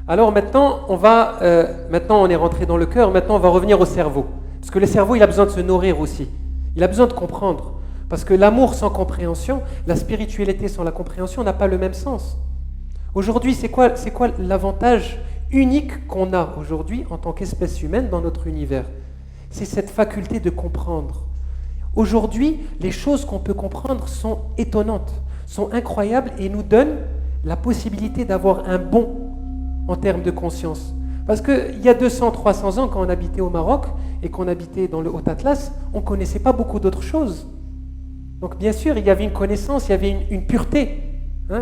Alors maintenant on est rentré dans le cœur, maintenant on va revenir au cerveau. Parce que le cerveau, il a besoin de se nourrir aussi. Il a besoin de comprendre. Parce que l'amour sans compréhension, la spiritualité sans la compréhension n'a pas le même sens. Aujourd'hui, c'est quoi l'avantage unique qu'on a aujourd'hui en tant qu'espèce humaine dans notre univers? C'est cette faculté de comprendre. Aujourd'hui, les choses qu'on peut comprendre sont étonnantes, sont incroyables et nous donnent la possibilité d'avoir un bond en termes de conscience. Parce qu'il y a 200, 300 ans, quand on habitait au Maroc et qu'on habitait dans le Haut-Atlas, on ne connaissait pas beaucoup d'autres choses. Donc bien sûr, il y avait une connaissance, il y avait une pureté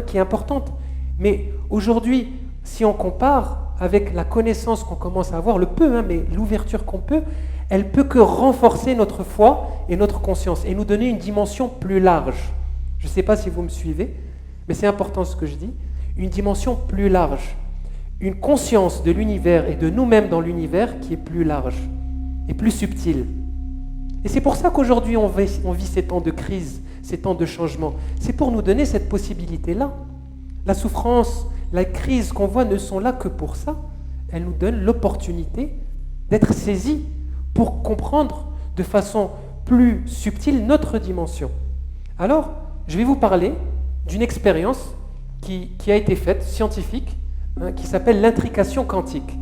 qui est importante. Mais aujourd'hui, si on compare avec la connaissance qu'on commence à avoir, le peu, mais l'ouverture qu'on peut, elle peut que renforcer notre foi et notre conscience et nous donner une dimension plus large. Je ne sais pas si vous me suivez, mais c'est important ce que je dis. Une dimension plus large. Une conscience de l'univers et de nous-mêmes dans l'univers qui est plus large et plus subtile. Et c'est pour ça qu'aujourd'hui on vit ces temps de crise, ces temps de changement. C'est pour nous donner cette possibilité-là. La souffrance, la crise qu'on voit ne sont là que pour ça. Elles nous donnent l'opportunité d'être saisis pour comprendre de façon plus subtile notre dimension. Alors, je vais vous parler d'une expérience qui a été faite, scientifique, qui s'appelle l'intrication quantique.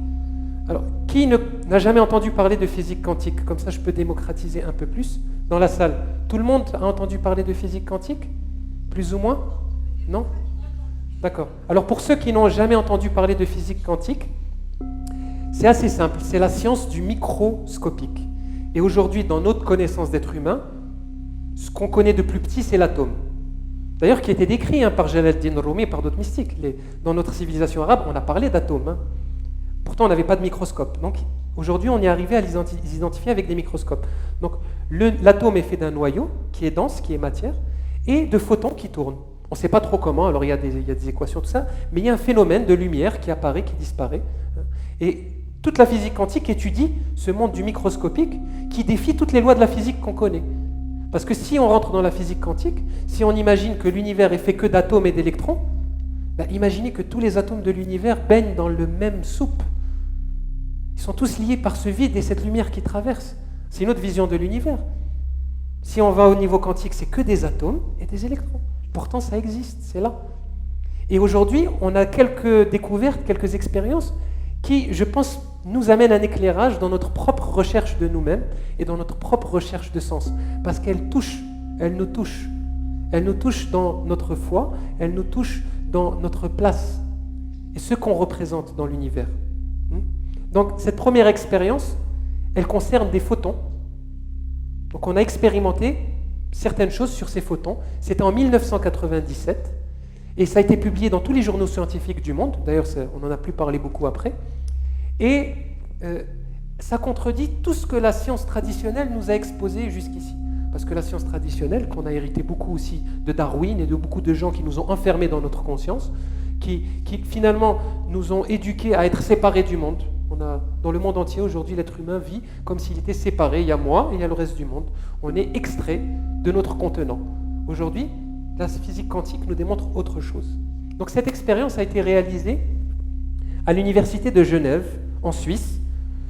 Alors, qui n'a jamais entendu parler de physique quantique? Comme ça, je peux démocratiser un peu plus dans la salle. Tout le monde a entendu parler de physique quantique? Plus ou moins? Non? D'accord. Alors, pour ceux qui n'ont jamais entendu parler de physique quantique, c'est assez simple. C'est la science du microscopique. Et aujourd'hui, dans notre connaissance d'être humain, ce qu'on connaît de plus petit, c'est l'atome. D'ailleurs, qui a été décrit par Jalal-Din Rumi et par d'autres mystiques. Dans notre civilisation arabe, on a parlé d'atomes. Pourtant, on n'avait pas de microscope. Donc, aujourd'hui, on est arrivé à les identifier avec des microscopes. Donc, l'atome est fait d'un noyau qui est dense, qui est matière, et de photons qui tournent. On ne sait pas trop comment, alors il y a des équations, tout ça, mais il y a un phénomène de lumière qui apparaît, qui disparaît. Et toute la physique quantique étudie ce monde du microscopique qui défie toutes les lois de la physique qu'on connaît. Parce que si on rentre dans la physique quantique, si on imagine que l'univers est fait que d'atomes et d'électrons, imaginez que tous les atomes de l'univers baignent dans le même soupe. Ils sont tous liés par ce vide et cette lumière qui traverse. C'est une autre vision de l'univers. Si on va au niveau quantique, c'est que des atomes et des électrons. Pourtant, ça existe, c'est là. Et aujourd'hui, on a quelques découvertes, quelques expériences qui, je pense, nous amènent un éclairage dans notre propre recherche de nous-mêmes et dans notre propre recherche de sens. Parce qu'elles touchent, elles nous touchent. Elles nous touchent dans notre foi, elles nous touchent dans notre place et ce qu'on représente dans l'univers. Donc, cette première expérience, elle concerne des photons. Donc, on a expérimenté certaines choses sur ces photons. C'était en 1997 et ça a été publié dans tous les journaux scientifiques du monde. D'ailleurs, on n'en a plus parlé beaucoup après. Et ça contredit tout ce que la science traditionnelle nous a exposé jusqu'ici. Parce que la science traditionnelle, qu'on a hérité beaucoup aussi de Darwin et de beaucoup de gens qui nous ont enfermés dans notre conscience, qui finalement nous ont éduqués à être séparés du monde. Dans le monde entier, aujourd'hui, l'être humain vit comme s'il était séparé. Il y a moi et il y a le reste du monde. On est extrait de notre contenant. Aujourd'hui, la physique quantique nous démontre autre chose. Donc cette expérience a été réalisée à l'université de Genève, en Suisse,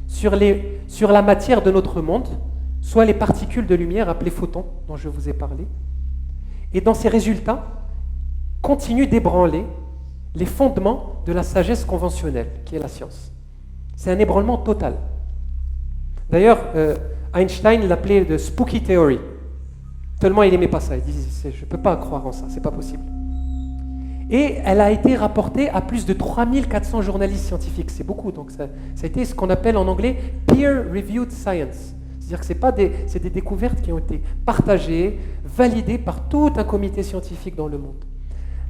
sur la matière de notre monde, soit les particules de lumière appelées photons, dont je vous ai parlé. Et dans ces résultats, continuent d'ébranler les fondements de la sagesse conventionnelle, qui est la science. C'est un ébranlement total. D'ailleurs, Einstein l'appelait de spooky theory. Tellement il n'aimait pas ça. Il disait, je ne peux pas croire en ça, c'est pas possible. Et elle a été rapportée à plus de 3400 journalistes scientifiques. C'est beaucoup, donc ça a été ce qu'on appelle en anglais peer-reviewed science. C'est-à-dire que c'est des découvertes qui ont été partagées, validées par tout un comité scientifique dans le monde.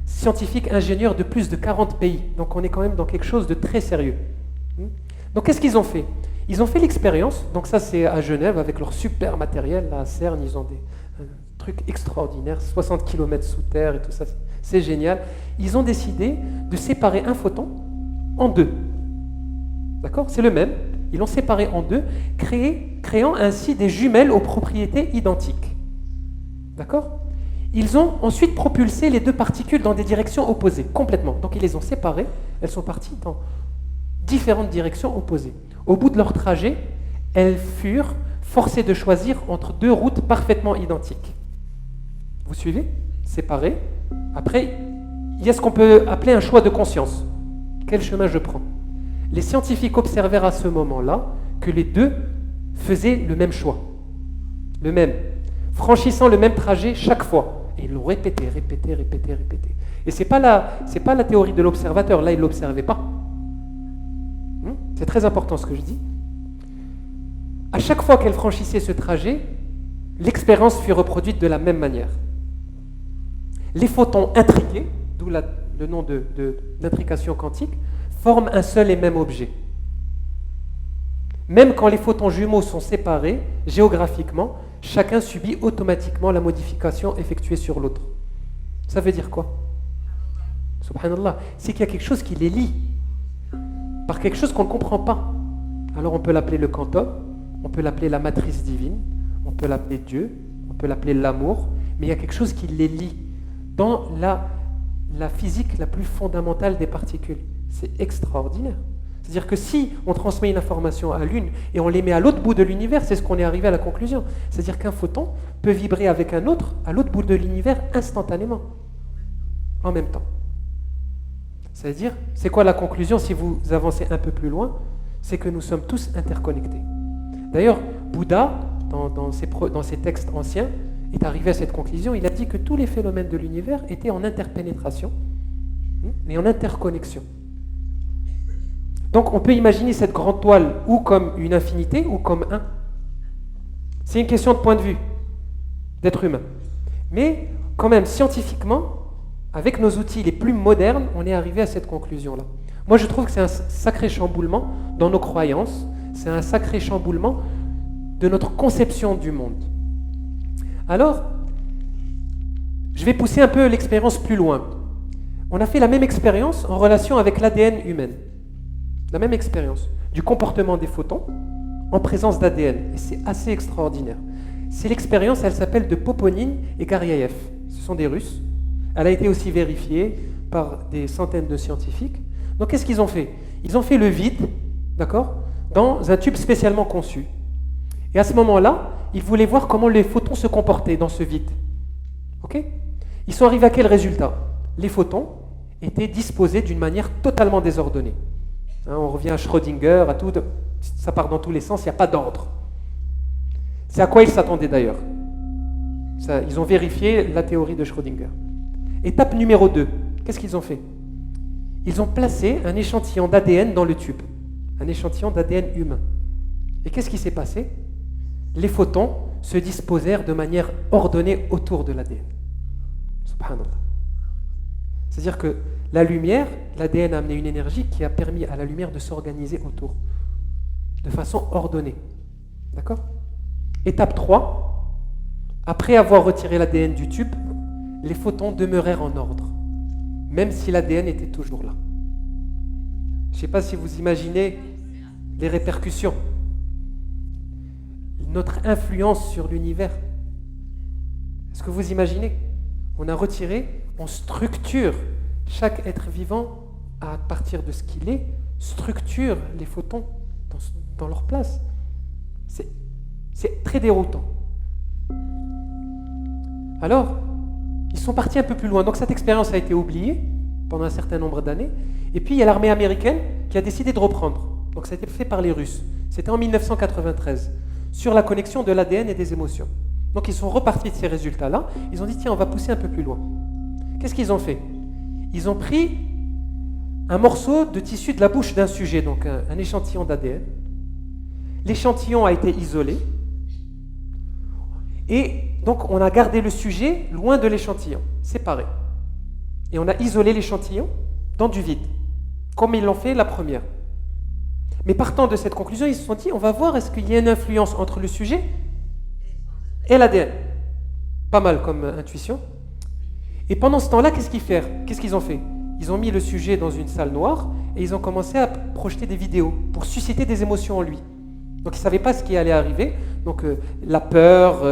Scientifiques, ingénieurs de plus de 40 pays. Donc on est quand même dans quelque chose de très sérieux. Donc qu'est-ce qu'ils ont fait? Ils ont fait l'expérience, donc ça c'est à Genève avec leur super matériel, là, à CERN, ils ont des trucs extraordinaires, 60 km sous terre et tout ça, c'est génial. Ils ont décidé de séparer un photon en deux. D'accord? C'est le même, ils l'ont séparé en deux, créant ainsi des jumelles aux propriétés identiques. D'accord? Ils ont ensuite propulsé les deux particules dans des directions opposées, complètement. Donc ils les ont séparées, elles sont parties dans différentes directions opposées. Au bout de leur trajet, elles furent forcées de choisir entre deux routes parfaitement identiques. Vous suivez? Séparées. Après, il y a ce qu'on peut appeler un choix de conscience. Quel chemin je prends? Les scientifiques observèrent à ce moment-là que les deux faisaient le même choix, le même, franchissant le même trajet chaque fois. Et ils l'ont répété. Et c'est pas la théorie de l'observateur, là il ne l'observait pas. C'est très important ce que je dis. À chaque fois qu'elle franchissait ce trajet, l'expérience fut reproduite de la même manière. Les photons intriqués, d'où le nom d'intrication quantique, forment un seul et même objet. Même quand les photons jumeaux sont séparés géographiquement, chacun subit automatiquement la modification effectuée sur l'autre. Ça veut dire quoi? Subhanallah, c'est qu'il y a quelque chose qui les lie par quelque chose qu'on ne comprend pas. Alors on peut l'appeler le quantum, on peut l'appeler la matrice divine, on peut l'appeler Dieu, on peut l'appeler l'amour, mais il y a quelque chose qui les lie dans la physique la plus fondamentale des particules. C'est extraordinaire. C'est-à-dire que si on transmet une information à l'une et on les met à l'autre bout de l'univers, c'est ce qu'on est arrivé à la conclusion. C'est-à-dire qu'un photon peut vibrer avec un autre à l'autre bout de l'univers instantanément, en même temps. C'est-à-dire, c'est quoi la conclusion si vous avancez un peu plus loin? C'est que nous sommes tous interconnectés. D'ailleurs, Bouddha, dans ses textes anciens, est arrivé à cette conclusion. Il a dit que tous les phénomènes de l'univers étaient en interpénétration et en interconnexion. Donc on peut imaginer cette grande toile ou comme une infinité ou comme un. C'est une question de point de vue d'être humain. Mais quand même, scientifiquement, avec nos outils les plus modernes, on est arrivé à cette conclusion-là. Moi, je trouve que c'est un sacré chamboulement dans nos croyances, c'est un sacré chamboulement de notre conception du monde. Alors, je vais pousser un peu l'expérience plus loin. On a fait la même expérience en relation avec l'ADN humain. La même expérience du comportement des photons en présence d'ADN. Et c'est assez extraordinaire. C'est l'expérience, elle s'appelle de Poponine et Garyaev. Ce sont des Russes. Elle a été aussi vérifiée par des centaines de scientifiques. Donc qu'est-ce qu'ils ont fait? Ils ont fait le vide, d'accord, dans un tube spécialement conçu. Et à ce moment-là, ils voulaient voir comment les photons se comportaient dans ce vide. Ok? Ils sont arrivés à quel résultat? Les photons étaient disposés d'une manière totalement désordonnée. On revient à Schrödinger, à tout, ça part dans tous les sens, il n'y a pas d'ordre. C'est à quoi ils s'attendaient d'ailleurs. Ils ont vérifié la théorie de Schrödinger. Étape numéro 2, qu'est-ce qu'ils ont fait? Ils ont placé un échantillon d'ADN dans le tube, un échantillon d'ADN humain. Et qu'est-ce qui s'est passé? Les photons se disposèrent de manière ordonnée autour de l'ADN. Subhanallah. C'est-à-dire que la lumière, l'ADN a amené une énergie qui a permis à la lumière de s'organiser autour, de façon ordonnée. D'accord? Étape 3, après avoir retiré l'ADN du tube, les photons demeurèrent en ordre, même si l'ADN était toujours là. Je ne sais pas si vous imaginez les répercussions, notre influence sur l'univers. Est-ce que vous imaginez? On a retiré, on structure chaque être vivant à partir de ce qu'il est, structure les photons dans leur place. C'est très déroutant. Alors, ils sont partis un peu plus loin. Donc cette expérience a été oubliée pendant un certain nombre d'années. Et puis il y a l'armée américaine qui a décidé de reprendre. Donc ça a été fait par les Russes. C'était en 1993, sur la connexion de l'ADN et des émotions. Donc ils sont repartis de ces résultats-là. Ils ont dit, tiens, on va pousser un peu plus loin. Qu'est-ce qu'ils ont fait? Ils ont pris un morceau de tissu de la bouche d'un sujet, donc un échantillon d'ADN. L'échantillon a été isolé. Et donc on a gardé le sujet loin de l'échantillon, séparé. Et on a isolé l'échantillon dans du vide, comme ils l'ont fait la première. Mais partant de cette conclusion, ils se sont dit, on va voir est-ce qu'il y a une influence entre le sujet et l'ADN. Pas mal comme intuition. Et pendant ce temps-là, qu'est-ce qu'ils ont fait? Ils ont mis le sujet dans une salle noire et ils ont commencé à projeter des vidéos pour susciter des émotions en lui. Donc ils ne savaient pas ce qui allait arriver. Donc la peur,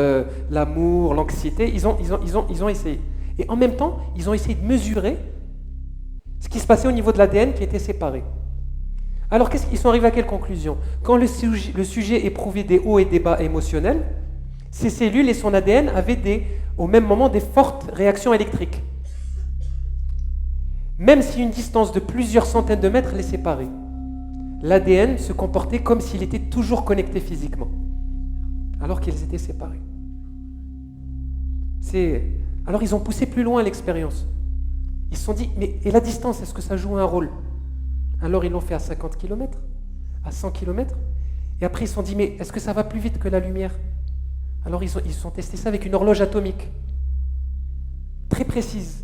l'amour, l'anxiété, ils ont essayé. Et en même temps, ils ont essayé de mesurer ce qui se passait au niveau de l'ADN qui était séparé. Alors, qu'est-ce qu'ils sont arrivés à quelle conclusion? Quand le sujet éprouvait des hauts et des bas émotionnels, ses cellules et son ADN avaient au même moment des fortes réactions électriques. Même si une distance de plusieurs centaines de mètres les séparait, l'ADN se comportait comme s'il était toujours connecté physiquement, alors qu'ils étaient séparés. Alors ils ont poussé plus loin l'expérience. Ils se sont dit, mais et la distance, est-ce que ça joue un rôle? Alors ils l'ont fait à 50 km, à 100 km, et après ils se sont dit, mais est-ce que ça va plus vite que la lumière? Alors ils ont testé ça avec une horloge atomique, très précise.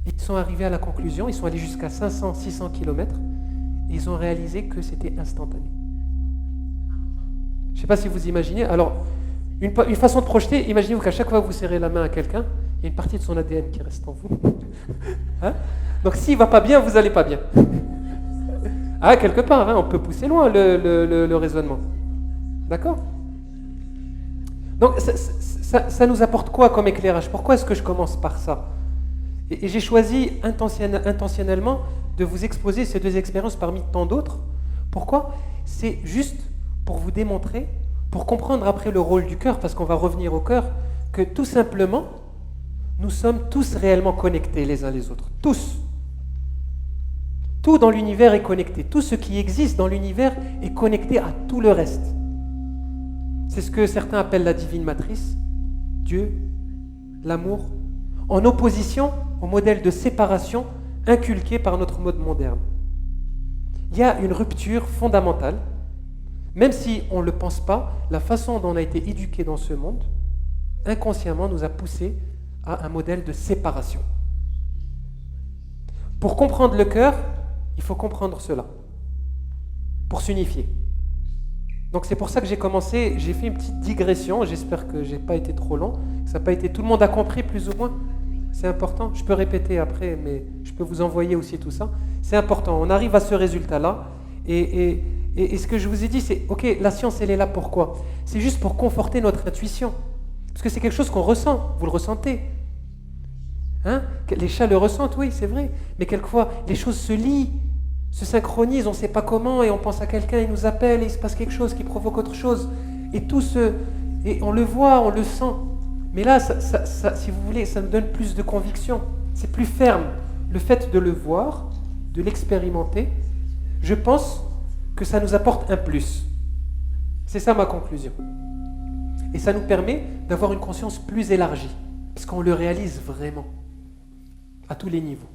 Ils sont arrivés à la conclusion, ils sont allés jusqu'à 500, 600 km, et ils ont réalisé que c'était instantané. Je ne sais pas si vous imaginez. Alors, une façon de projeter, imaginez-vous qu'à chaque fois que vous serrez la main à quelqu'un, il y a une partie de son ADN qui reste en vous. Hein? Donc s'il ne va pas bien, vous n'allez pas bien. Ah, quelque part, hein, on peut pousser loin le raisonnement. D'accord? Donc ça nous apporte quoi comme éclairage? Pourquoi est-ce que je commence par ça? Et j'ai choisi intentionnellement de vous exposer ces deux expériences parmi tant d'autres. Pourquoi? C'est juste pour vous démontrer, pour comprendre après le rôle du cœur, parce qu'on va revenir au cœur, que tout simplement, nous sommes tous réellement connectés les uns les autres. Tous. Tout dans l'univers est connecté. Tout ce qui existe dans l'univers est connecté à tout le reste. C'est ce que certains appellent la divine matrice, Dieu, l'amour, en opposition au modèle de séparation inculqué par notre mode moderne. Il y a une rupture fondamentale, même si on ne le pense pas, la façon dont on a été éduqué dans ce monde, inconsciemment nous a poussé à un modèle de séparation. Pour comprendre le cœur, il faut comprendre cela, pour s'unifier. Donc c'est pour ça que j'ai fait une petite digression, j'espère que je n'ai pas été trop long, ça n'a pas été, tout le monde a compris plus ou moins. C'est important, je peux répéter après, mais je peux vous envoyer aussi tout ça. C'est important, on arrive à ce résultat-là. Et ce que je vous ai dit, c'est, ok, la science, elle est là pourquoi? C'est juste pour conforter notre intuition. Parce que c'est quelque chose qu'on ressent, vous le ressentez. Hein? Les chats le ressentent, oui, c'est vrai. Mais quelquefois, les choses se lient, se synchronisent, on ne sait pas comment, et on pense à quelqu'un, il nous appelle, et il se passe quelque chose qui provoque autre chose. Et on le voit, on le sent. Mais là, si vous voulez, ça nous donne plus de conviction. C'est plus ferme. Le fait de le voir, de l'expérimenter, je pense que ça nous apporte un plus. C'est ça ma conclusion. Et ça nous permet d'avoir une conscience plus élargie, parce qu'on le réalise vraiment, à tous les niveaux.